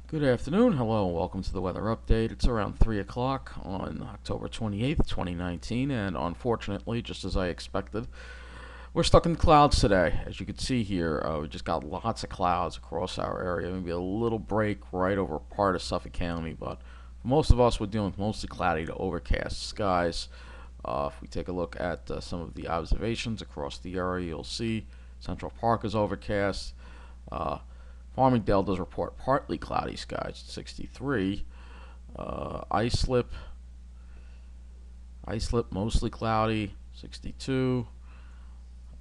Good afternoon. Hello, and welcome to the weather update. It's around 3 o'clock on October 28th, 2019, and unfortunately, just as I expected, we're stuck in clouds today. As you can see here, we just got lots of clouds across our area. Maybe a little break right over part of Suffolk County, but for most of us, we're dealing with mostly cloudy to overcast skies. If we take a look at some of the observations across the area, you'll see Central Park is overcast. Uh, Farmingdale does report partly cloudy skies at 63. Islip mostly cloudy, 62.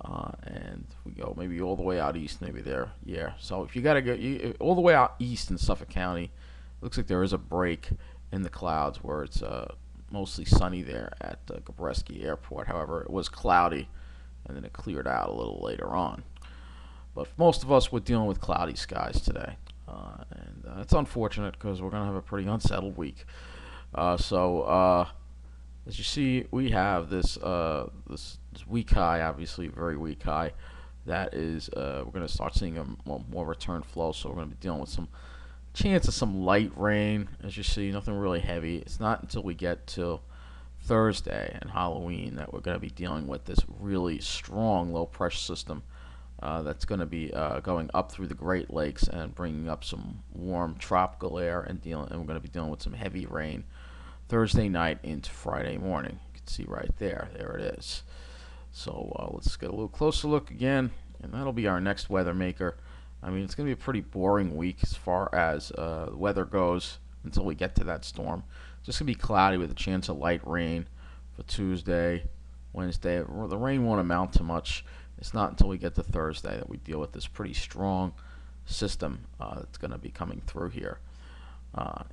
And if we go maybe all the way out east, maybe there, yeah. So if you got to go all the way out east in Suffolk County, it looks like there is a break in the clouds where it's mostly sunny there at Gabreski Airport. However, it was cloudy, and then it cleared out a little later on. But for most of us, we're dealing with cloudy skies today. And it's unfortunate because we're going to have a pretty unsettled week. As you see, we have this weak high, obviously very weak high. That is, we're going to start seeing a more return flow. So we're going to be dealing with some chance of some light rain. As you see, nothing really heavy. It's not until we get to Thursday and Halloween that we're going to be dealing with this really strong low pressure system that's going to be going up through the Great Lakes and bringing up some warm tropical air, and we're going to be dealing with some heavy rain Thursday night into Friday morning. You can see right there. There it is. So let's get a little closer look again, and that'll be our next weather maker. I mean, it's going to be a pretty boring week as far as the weather goes until we get to that storm. It's just going to be cloudy with a chance of light rain for Tuesday, Wednesday. The rain won't amount to much. It's not until we get to Thursday that we deal with this pretty strong system that's going to be coming through here.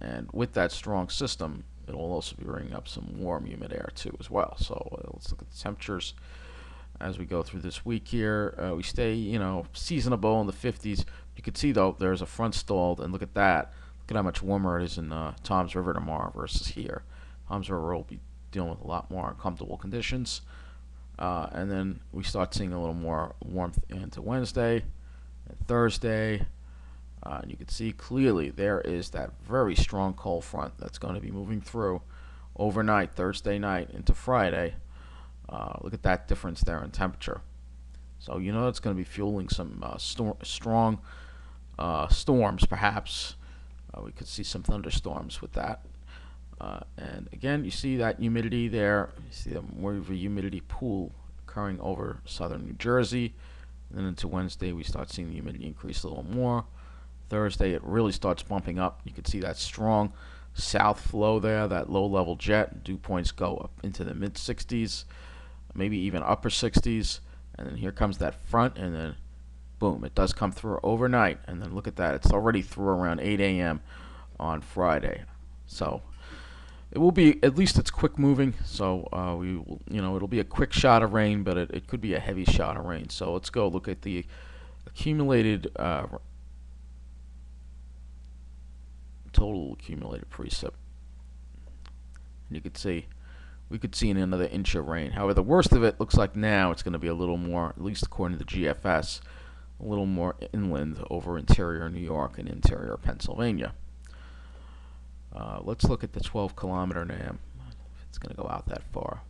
And with that strong system, it'll also be bringing up some warm, humid air too as well. So let's look at the temperatures as we go through this week here. We stay, seasonable in the 50s. You can see though there's a front stalled, and look at that. Look at how much warmer it is in Toms River tomorrow versus here. Toms River will be dealing with a lot more uncomfortable conditions. And then we start seeing a little more warmth into Wednesday and Thursday. And you can see clearly there is that very strong cold front that's going to be moving through overnight, Thursday night into Friday. Look at that difference there in temperature. So it's going to be fueling some strong storms, perhaps. We could see some thunderstorms with that. And again, you see that humidity there. You see more of a humidity pool occurring over southern New Jersey. And then into Wednesday, we start seeing the humidity increase a little more. Thursday, it really starts bumping up. You can see that strong south flow there, that low-level jet. Dew points go up into the mid-60s, maybe even upper 60s. And then here comes that front, and then boom, it does come through overnight. And then look at that. It's already through around 8 a.m. on Friday. So it will be, at least it's quick moving, so it'll be a quick shot of rain, but it could be a heavy shot of rain. So let's go look at the accumulated total accumulated precip. And you could see we could see another inch of rain. However, the worst of it looks like now it's going to be a little more, at least according to the GFS, a little more inland over interior New York and interior Pennsylvania. Let's look at the 12-kilometer NAM. If it's going to go out that far.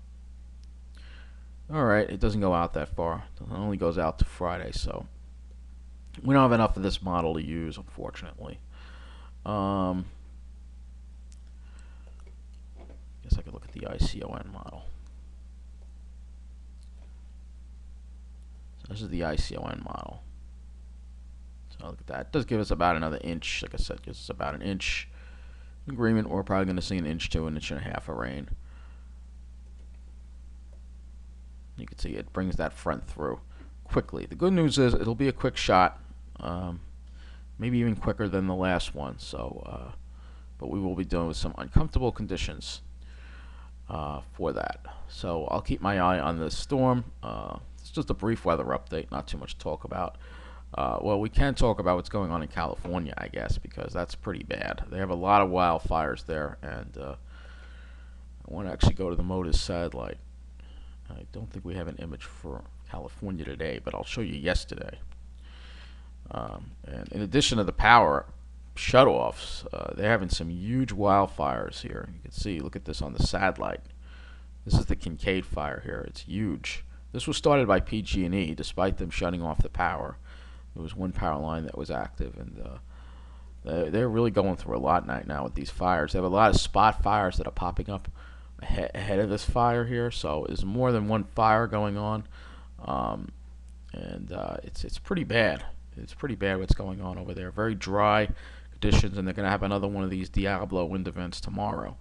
Alright, it doesn't go out that far. It only goes out to Friday, so we don't have enough of this model to use, unfortunately. Guess I could look at the ICON model. So this is the ICON model. So look at that. It does give us about another inch. Like I said, gives us about an inch. Agreement, we're probably going to see an inch to an inch and a half of rain. You can see it brings that front through quickly. The good news is it'll be a quick shot, maybe even quicker than the last one. So, but we will be dealing with some uncomfortable conditions for that. So I'll keep my eye on this storm. It's just a brief weather update, not too much to talk about. Well, we can talk about what's going on in California, I guess, because that's pretty bad. They have a lot of wildfires there, and I want to actually go to the MODIS satellite. I don't think we have an image for California today, but I'll show you yesterday. And in addition to the power shutoffs. They're having some huge wildfires here. You can see, look at this on the satellite. This is the Kincaid fire here. It's huge. This was started by PG&E, despite them shutting off the power. There was one power line that was active, and they're really going through a lot right now with these fires. They have a lot of spot fires that are popping up ahead of this fire here, so there's more than one fire going on, and it's pretty bad. It's pretty bad what's going on over there. Very dry conditions, and they're going to have another one of these Diablo wind events tomorrow,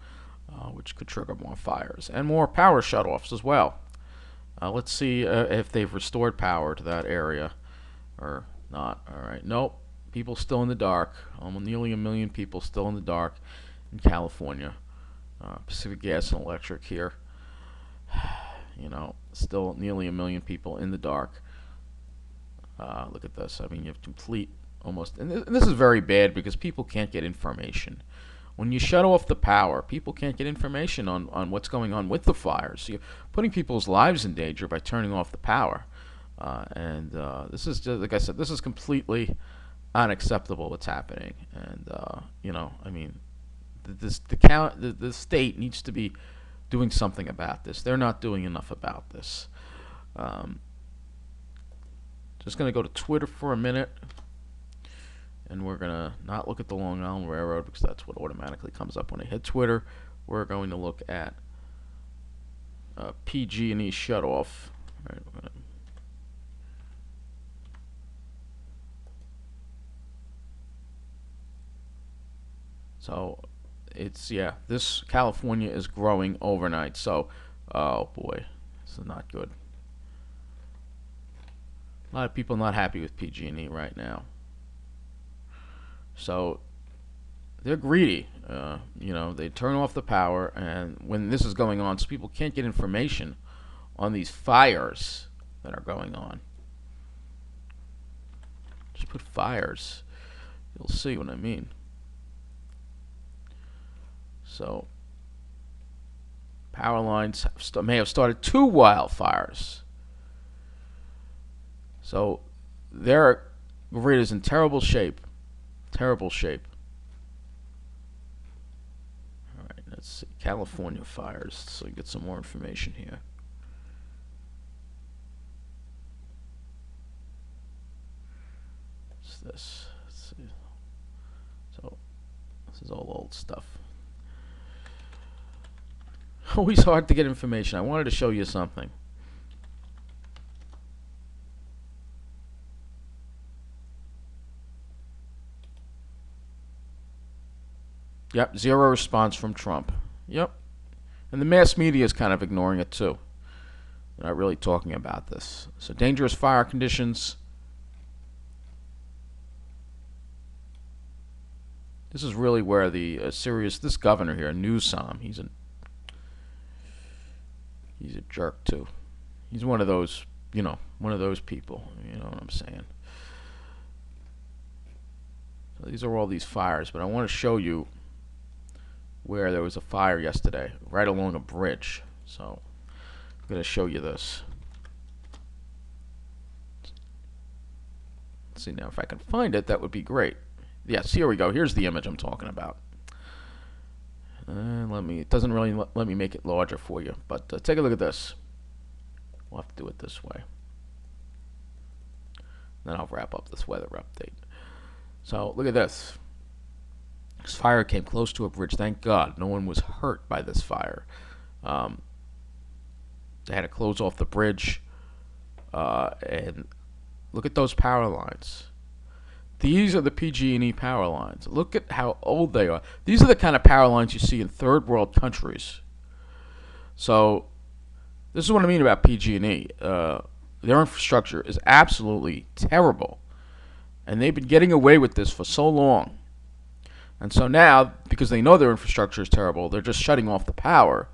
which could trigger more fires and more power shutoffs as well. Let's see if they've restored power to that area or not. All right, nope. People still in the dark. Nearly a million people still in the dark in California. Pacific Gas and Electric here. Still nearly a million people in the dark. Look at this. I mean, you have complete almost, and this is very bad because people can't get information. When you shut off the power, people can't get information on what's going on with the fires. You're putting people's lives in danger by turning off the power. And this is just, like I said, this is completely unacceptable what's happening. And I mean, the state needs to be doing something about this. They're not doing enough about this. Just going to go to Twitter for a minute, and we're going to not look at the Long Island Railroad because that's what automatically comes up when I hit Twitter. We're going to look at PG&E shutoff. All right, so it's, this California is growing overnight. So, oh boy, this is not good. A lot of people not happy with PG&E right now. So they're greedy. They turn off the power, and when this is going on, so people can't get information on these fires that are going on. Just put fires. You'll see what I mean. So power lines may have started 2 wildfires. So their grid is in terrible shape. Terrible shape. All right, let's see. California fires. So you get some more information here. What's this? Let's see. So this is all old stuff. Always hard to get information. I wanted to show you something. Yep, 0 response from Trump. Yep. And the mass media is kind of ignoring it too. They're not really talking about this. So dangerous fire conditions. This is really where the this governor here, Newsom, he's a jerk too. He's one of those, one of those people. You know what I'm saying? So these are all these fires, but I want to show you where there was a fire yesterday, right along a bridge. So I'm going to show you this. Let's see now if I can find it. That would be great. Yes, here we go. Here's the image I'm talking about. It doesn't really let me make it larger for you, but take a look at this. We'll have to do it this way. Then I'll wrap up this weather update. So look at this. This fire came close to a bridge. Thank God no one was hurt by this fire. They had to close off the bridge. And look at those power lines. These are the PG&E power lines. Look at how old they are. These are the kind of power lines you see in third world countries. So this is what I mean about PG&E. Their infrastructure is absolutely terrible. And they've been getting away with this for so long. And so now, because they know their infrastructure is terrible, they're just shutting off the power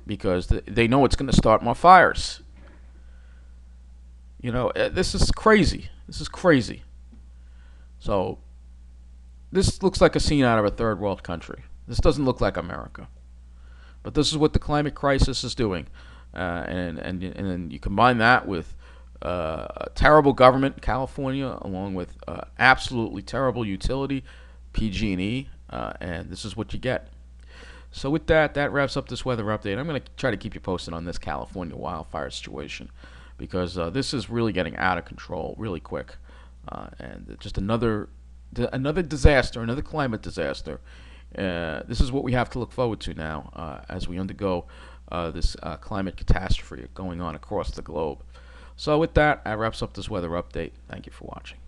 because they know it's going to start more fires. This is crazy. This is crazy. So this looks like a scene out of a third world country. This doesn't look like America. But this is what the climate crisis is doing. And then you combine that with Terrible government, California, along with absolutely terrible utility, PG&E, and this is what you get. So with that, that wraps up this weather update. I'm going to try to keep you posted on this California wildfire situation because this is really getting out of control really quick, and just another disaster, another climate disaster. This is what we have to look forward to now as we undergo this climate catastrophe going on across the globe. So with that, that wraps up this weather update. Thank you for watching.